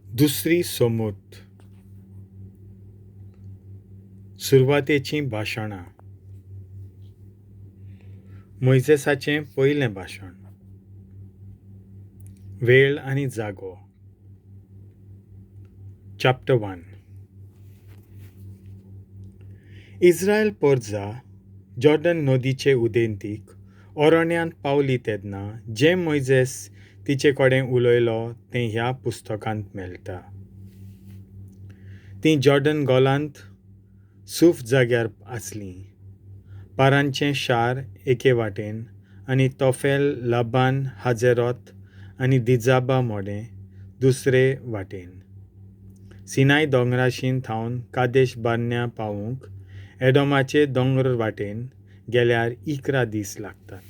दुसरी सोमूत सुरवातेची भाशणां. मोइसेसाचें पयलें भाशण. वेळ आनी जागो. चॅप्टर 1. इस्रायल पोरजा जॉर्डन नदीचे उदेंतीक अरण्यांत पावली तेन्ना जें मोइसेस तिचे कडेन उलयलो तें ह्या पुस्तकांत मेळटा. तीं जॉर्डन गोलांत सूफ जाग्यार आसलीं. पारांचें शार एके वाटेन आनी तोफेल, लाबान, हाजेरोत आनी दिजाबा मोडें दुसरे वाटेन. सिनाय दोंगराशीं थावन कादेश बार्न्या पावूंक एडोमाचे दोंगर वाटेन गेल्यार 11 दीस लागतात.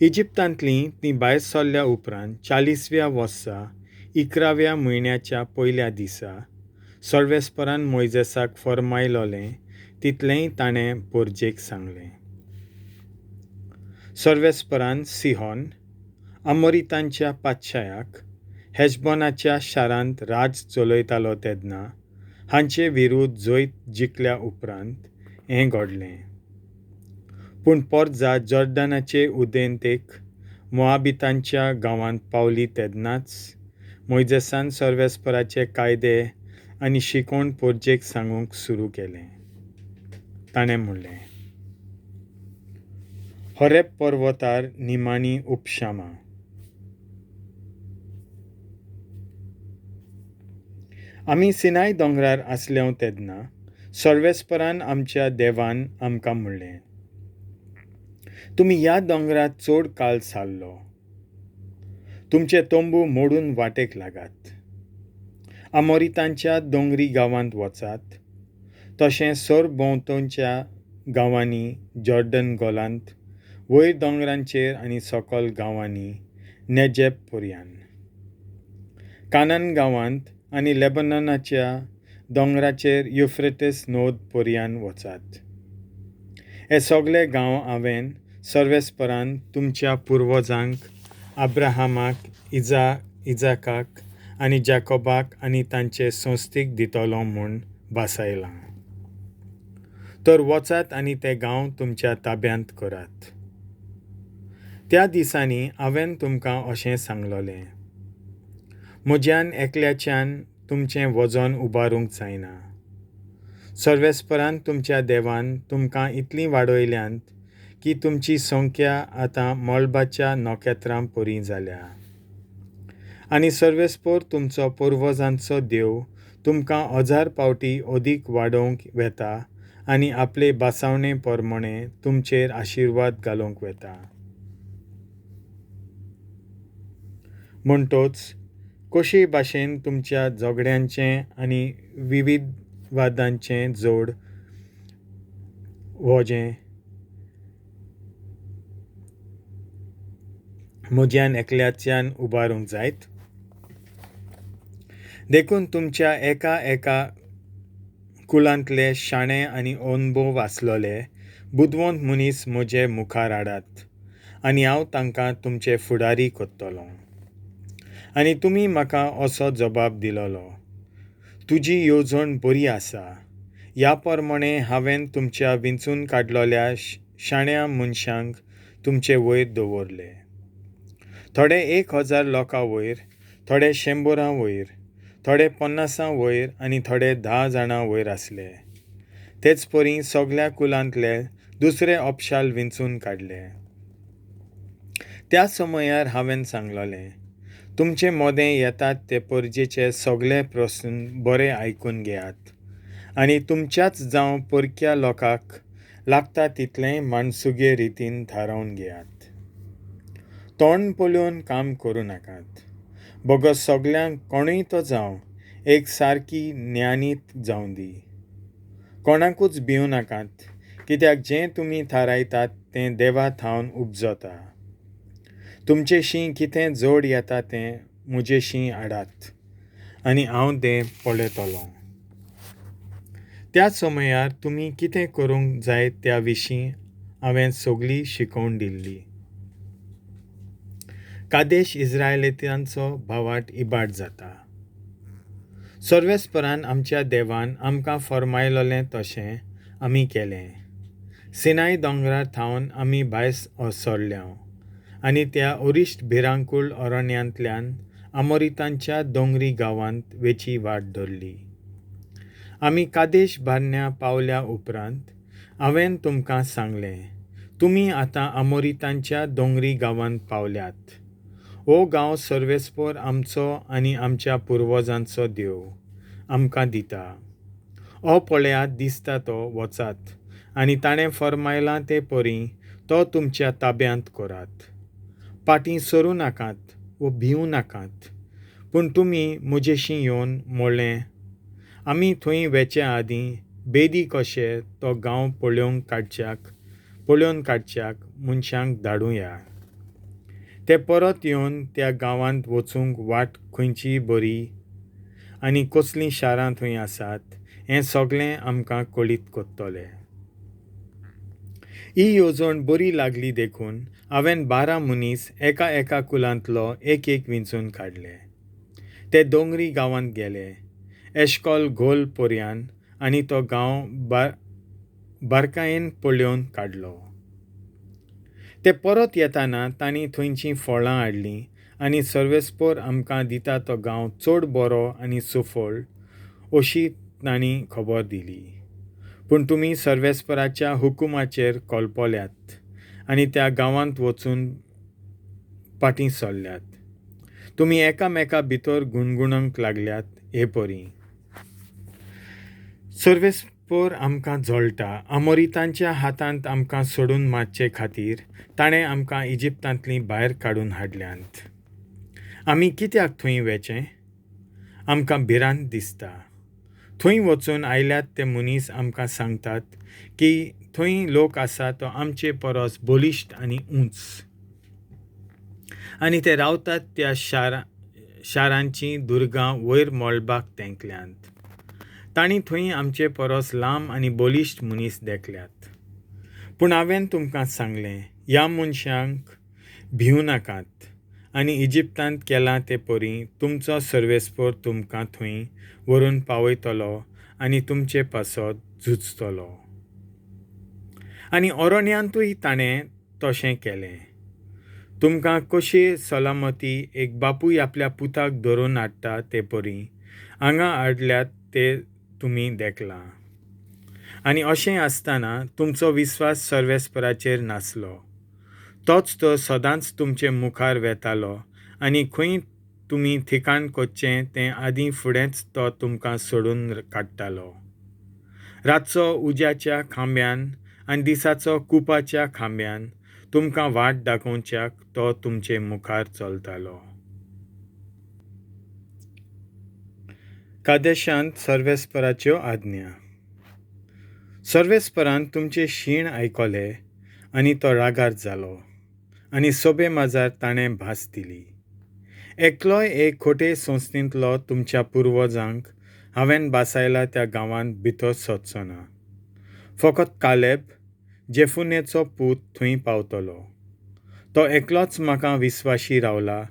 इजिप्तांतलीं तीं भायर सरल्या उपरांत 40व्या वर्सा 11व्या म्हयन्याच्या पयल्या दिसा सर्वेस्परान मोइसेसाक फर्मायलोलें तितलेंय ताणें पोरजेक सांगलें. सर्वेस्परान सिहोन, अमोरितांच्या पादशायाक हेशबोनाच्या शारांत राज चलयतालो तेन्ना हांचे विरुद्ध जैत जिखल्या उपरांत हें घडलें. पूण पोरजा जॉर्डनाचे उदेंतेक मोआबितांच्या गांवांत पावली तेन्नाच मोइसेसान सर्वेस्पराचे कायदे आनी शिकोवण पोरजेक सांगूंक सुरू केलें. ताणें म्हणलें, होरेब पर्वतार निमाणी उपशमां. आमी सिनाय दोंगरार आसल्यो तेन्ना सर्वेस्परान आमच्या देवान आमकां म्हणलें, तुमी ह्या दोंगरात चड काळ सारलो. तुमचे तोंबू मोडून वाटेक लागात. अमोरितांच्या दोंगरी गांवांत वचात. तशें सरभोंवतणच्या गांवांनी जॉर्डन गोलांत वयर दोंगरांचेर आनी सकयल गांवांनी नेजेब पर्यान. कानान गांवांत आनी लेबननाच्या दोंगराचेर युफ्रेटीस न्हंय पर्यान वचात. हे सगळे गांव हांवें सर्वेस्परान तुमच्या पुर्वजांक अब्राहमाक, इजाकाक आनी जाकोबाक आनी तांचे संस्थीक दितलो म्हूण भासायलां. तर वचात आनी ते गांव तुमच्या ताब्यांत करात. त्या दिसांनी हांवें तुमकां अशें सांगलोलें, म्हज्यान एकल्याच्यान तुमचें वजन उबारूंक जायना. सर्वेस्परान तुमच्या देवान तुमकां इतलीं वाडयल्यांत की तुमची संख्या आतां मळबाच्या नोखेत्रां परी जाल्या. आनी सर्वेस्पर तुमचो पुर्वजांचो देव तुमकां 1000 पावटी अदीक वाडोवंक वेता आनी आपले बासावणे प्रमाणें तुमचेर आशिर्वाद घालूंक वेता. म्हणटच कशे भाशेन तुमच्या झगड्यांचें आनी विविधवादांचें जोड वजें म्हज्यान एकल्याच्यान उबारूंक जायत. देखून तुमच्या एका कुलांतले शाणे आनी अनुभव आसलोले बुदवंत मनीस म्हजे मुखार हाडात आनी हांव तांकां तुमचे फुडारी कोत्तलों. आनी तुमी म्हाका असो जबाब दिलोलो, तुजी येवजण बरी आसा. ह्या प्रमाणें हांवें तुमच्या विंचून काडलोल्या शाण्या मनशांक तुमचे वयर दवरले. थोडे 1000 लोकां वयर, थोडे 100 वयर, थोडे 50 वयर आनी थोडे 10 जाणां वयर आसले. तेच परी सगळ्या कुलांतले दुसरे अपशाल विंचून काडले. त्या समयार हांवें सांगलोलें, तुमचे मोदें येतात ते परजेचे सगळे प्रस्न बरे आयकून घेयात आनी तुमच्याच जावं परक्या लोकांक लागता तितलें माणसुगे रितीन थारावन घेयात. तोंड पोलून काम करूं नाकात. बोगस सगळ्यांक कोणूय तो जावं एक सारकी ज्ञानीत जावं दी. कोणाकूच भिवू नाकात, कित्याक जें तुमी थारायतात तें देवा थावन उपजता. तुमचेशीं कितें जोड येता तें म्हजेशीं हाडात आनी हांव तें पळयतलों. त्या समयार तुमी कितें करूंक जाय त्या विशीं हांवें सगळी शिकोवण दिल्ली. कादेश इस्रायेलींचो भावाट इबाड जाता. सर्वेस्परान आमच्या देवान आमकां फरमायलोलें तशें आमी केलें. सिनाय दोंगरार थावन आमी भायर सरल्यांव आनी त्या उरिश्ट भिरांकूळ अरण्यांतल्यान अमोरितांच्या दोंगरी गांवांत वेची वाट धरली. आमी कादेश बारण्या पावल्या उपरांत हांवें तुमकां सांगलें, तुमी आतां अमोरितांच्या दोंगरी गांवांत पावल्यात. हो गांव सर्वेस्पोर आमचो आनी आमच्या पुर्वजांचो देव आमकां दिता. हो पळयात दिसता तो वचात आनी ताणें फरमायलां ते परी तो तुमच्या ताब्यांत करात. फाटीं सरूं नाकात वो भिवूं नाकात. पूण तुमी म्हजेशी येवन म्हणलें, आमी थंय वेचे आदीं बेदी कशें तो गांव पळोवन काडच्याक मनशांक धाडुया. ते परत येवन त्या गांवांत वचूंक वाट खंयची बरी आनी कसलीं शारां थंय आसात हें सगळें आमकां कळीत करतलें. ही येवजण बरी लागली देखून हांवें 12 मनीस एका कुलांतलो एक विंचून काडले. ते दोंगरी गांवांत गेले. एश्कॉल घोल पर्यान आनी तो गांव बारकायेन पळोवन काडलो. ते परत येताना तांणी थंयचीं फळां हाडलीं आनी सर्वेस्पोर आमकां दिता तो गांव चड बरो आनी सुफळ अशी तांणी खबर दिली. पूण तुमी सर्वेस्पराच्या हुकुमाचेर कॉलपोल्यात आनी त्या गांवांत वचून फाटीं सरल्यात. तुमी एकामेका भितर गुणगुणूंक लागल्यात हे परी. सर्वेस्पोर आमकां जळटा. अमोरितांच्या हातांत आमकां सोडून मारचे खातीर ताणें आमकां इजिप्तांतलीं भायर काडून हाडल्यांत. आमी कित्याक थंय वेचें? आमकां भिरांत दिसता. थंय वचून आयल्यात ते मनीस आमकां सांगतात की थंय लोक आसा तो आमचे परस बलिश्ट आनी उंच आनी ते रावतात त्या शारांचीं दुर्गां वयर मळबाक तेंकल्यांत. तांणी थंय आमचे परस लांब आनी बलिश्ट मनीस देखल्यात. पूण हांवें तुमकां सांगलें, ह्या मनशांक भिवूं नाकात आनी इजिप्तांत केलां ते परी तुमचो सर्वेस्पोर तुमकां थंय व्हरून पावयतलो आनी तुमचे पासत झुजतलो. आनी अरण्यांतूय ताणें तशें केलें. तुमकां कशी सलामती एक बापूय आपल्या पुताक धरून हाडटा ते परी हांगा हाडल्यात ते तुमी देखलां. आनी अशें आसतना तुमचो विस्वास सर्वेस्पराचेर नासलो. तोच तो सदांच तुमचे मुखार वेतालो आनी खंय तुमी ठिकाण करचें तें आदीं फुडेंच तो तुमकां सोडून काडटालो. रातचो उज्याच्या खांब्यान आनी दिसाचो कुपाच्या खांब्यान तुमकां वाट दाखोवच्याक तो तुमचे मुखार चलतालो. कादेशांत सर्वेस्पराच्यो आज्ञा. सर्वेस्परान तुमचे शीण आयकलें आनी तो रागार जालो आनी सोबे माजार ताणें भास दिली. एकलोय एक खोटे संस्थेंतलो तुमच्या पुर्वजांक हांवें बासायला त्या गांवांत भितर सोदचो ना. फकत कालेब जेफुनेचो पूत थंय पावतलो. तो एकलोच म्हाका विस्वाशी रावला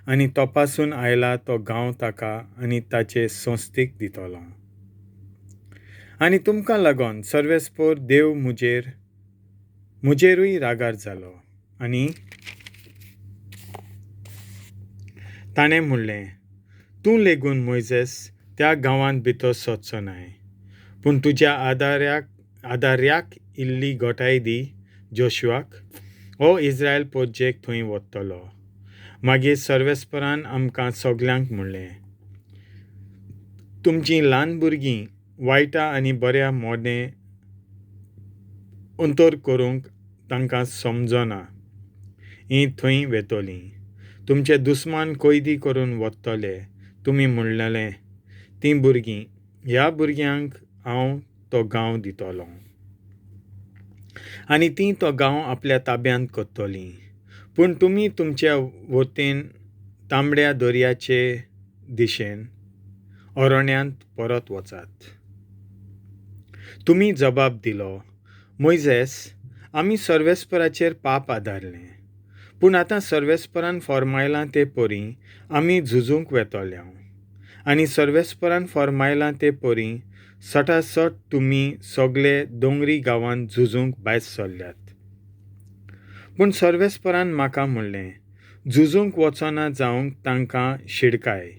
आनी तपासून आयला तो गांव ताका आनी ताचे संस्थेक दितलो. आनी तुमकां लागून सर्वेस्पोर देव मुजेरूय रागार जालो आनी ताणें म्हणलें, तूं लेगून मोइजेस त्या गांवांत भितर सोदचो न्हय, पूण तुज्या आदार्याक इल्ली घोटाय दी जोशुआक. हो इस्रायल पोरजेक थंय वतलो. मागीर सर्वेस्परान आमकां सगल्यांक म्हणलें, तुमचीं ल्हान भुरगीं वायटा आनी बऱ्या मोदें अंतर करूंक तांकां समजना हीं थंय वेतलीं. तुमचे दुस्मान कैदी करून वतले. तुमी म्हणलेलें तीं भुरगीं, ह्या भुरग्यांक हांव तो गांव दितलों आनी तीं तो गांव आपल्या ताब्यांत करतलीं. पूण तुमी तुमच्या वटेन तांबड्या दर्याचे दिशेन अरण्यांत परत वचात. तुमी जबाब दिलो, मोइजेस, आमी सर्वेस्पराचेर पाप आदारलें. पूण आतां सर्वेस्परान फॉर्मायलां ते पोरी आमी झुजूंक वेतोले आनी सर्वेस्परान फॉर्मायलां ते पोरी सटासट तुमी सगळे दोंगरी गांवांत झुजूंक भायर सरल्यात. पूण सर्वेस्परान म्हाका म्हणलें झुजूंक वचना जावंक तांकां शिडकाय,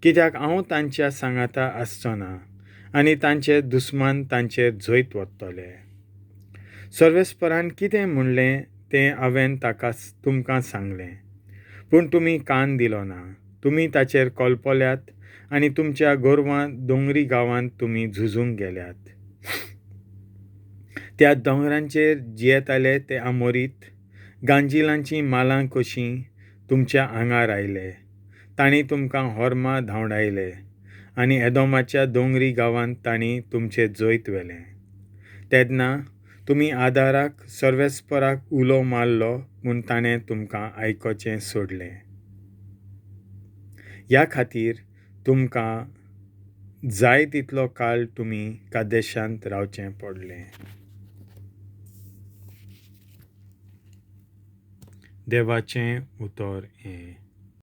कित्याक हांव तांच्या सांगाता आसचो ना आनी तांचे दुस्मान तांचेर झयत वतले. सर्वेस्परान कितें म्हणलें तें हांवें तुमकां सांगलें, पूण तुमी कान दिलो ना. तुमी ताचेर कोलपोल्यात आनी तुमच्या गोरवां दोंगरी गांवांत तुमी झुजूंक गेल्यात. त्या दोंगरांचेर जियेताले ते आमोरीत गांजिलांचीं मालां कशीं तुमच्या आंगार आयले. तांणी तुमकां होर्मां धांवडायले आनी एदोमाच्या दोंगरी गांवांत तांणी तुमचें जैत व्हेलें. तेन्ना तुमी आदाराक सर्वेस्पराक उलो मारलो पूण ताणें तुमकां आयकोचें सोडलें. ह्या खातीर तुमकां जाय तितलो काळ तुमी कादेशांत रावचें पडलें. देवाचें उतर हें.